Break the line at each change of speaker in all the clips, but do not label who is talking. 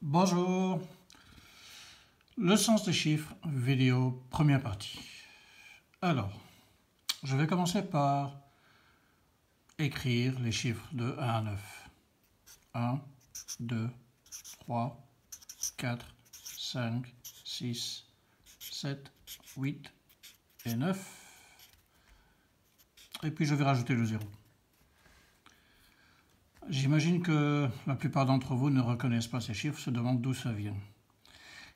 Bonjour, le sens des chiffres, vidéo, première partie. Alors, je vais commencer par écrire les chiffres de 1 à 9. 1, 2, 3, 4, 5, 6, 7, 8 et 9. Et puis je vais rajouter le 0. J'imagine que la plupart d'entre vous ne reconnaissent pas ces chiffres, se demandent d'où ça vient.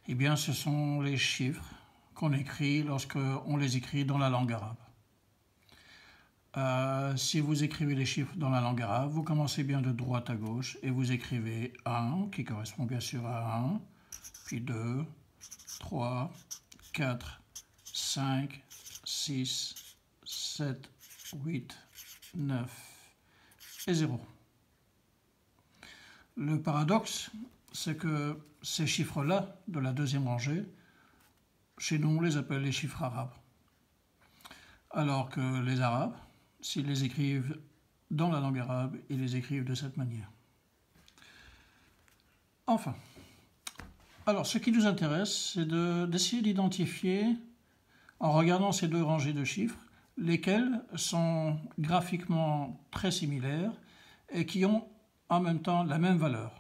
Eh bien, ce sont les chiffres qu'on écrit lorsqu'on les écrit dans la langue arabe. Si vous écrivez les chiffres dans la langue arabe, vous commencez bien de droite à gauche et vous écrivez 1, qui correspond bien sûr à 1, puis 2, 3, 4, 5, 6, 7, 8, 9 et 0. Le paradoxe, c'est que ces chiffres-là, de la deuxième rangée, chez nous on les appelle les chiffres arabes. Alors que les arabes, s'ils les écrivent dans la langue arabe, ils les écrivent de cette manière. Enfin, alors ce qui nous intéresse, c'est d'essayer d'identifier, en regardant ces deux rangées de chiffres, lesquels sont graphiquement très similaires et qui ont en même temps la même valeur.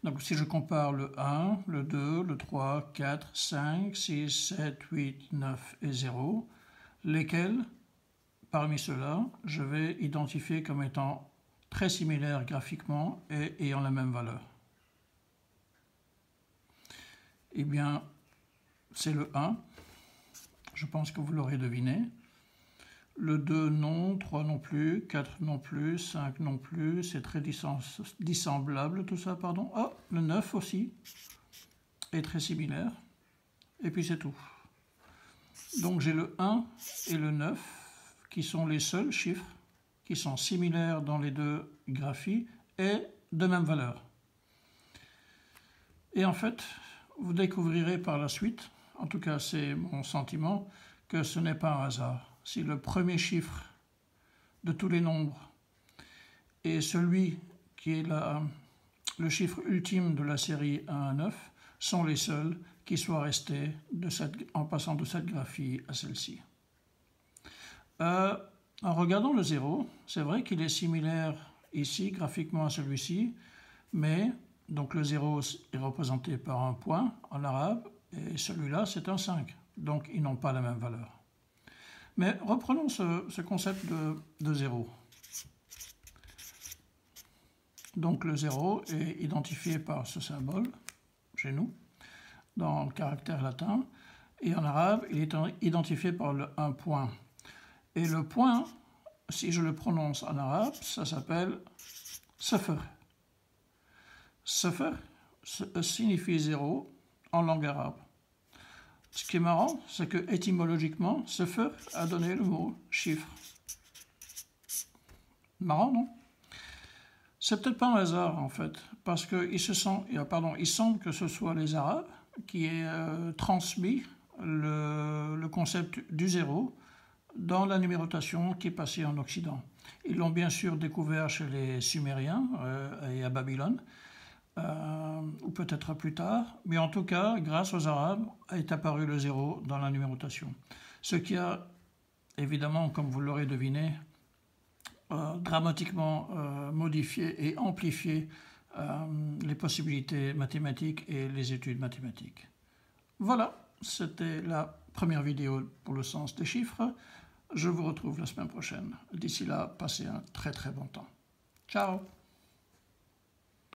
Donc si je compare le 1, le 2, le 3, 4, 5, 6, 7, 8, 9 et 0, lesquels, parmi ceux-là, je vais identifier comme étant très similaires graphiquement et ayant la même valeur. Eh bien, c'est le 1, je pense que vous l'aurez deviné. Le 2 non, 3 non plus, 4 non plus, 5 non plus, c'est très dissemblable tout ça, pardon. Oh, le 9 aussi est très similaire. Et puis c'est tout. Donc j'ai le 1 et le 9 qui sont les seuls chiffres qui sont similaires dans les deux graphies et de même valeur. Et en fait, vous découvrirez par la suite, en tout cas c'est mon sentiment, que ce n'est pas un hasard. Si le premier chiffre de tous les nombres est celui qui est le chiffre ultime de la série 1 à 9, sont les seuls qui soient restés en passant de cette graphie à celle-ci. En regardant le 0, c'est vrai qu'il est similaire ici graphiquement à celui-ci, mais donc le 0 est représenté par un point en arabe et celui-là c'est un 5, donc ils n'ont pas la même valeur. Mais reprenons ce concept de 0. Donc le 0 est identifié par ce symbole, chez nous, dans le caractère latin, et en arabe, il est identifié par un point. Et le point, si je le prononce en arabe, ça s'appelle safar. Safar signifie 0 en langue arabe. Ce qui est marrant, c'est que étymologiquement, safar a donné le mot chiffre. Marrant, non? C'est peut-être pas un hasard, en fait, parce qu'il semble que ce soit les Arabes qui aient transmis le concept du 0 dans la numérotation qui est passée en Occident. Ils l'ont bien sûr découvert chez les Sumériens et à Babylone, ou peut-être plus tard, mais en tout cas, grâce aux Arabes, est apparu le 0 dans la numérotation. Ce qui a, évidemment, comme vous l'aurez deviné, dramatiquement modifié et amplifié les possibilités mathématiques et les études mathématiques. Voilà, c'était la première vidéo pour le sens des chiffres. Je vous retrouve la semaine prochaine. D'ici là, passez un très très bon temps. Ciao!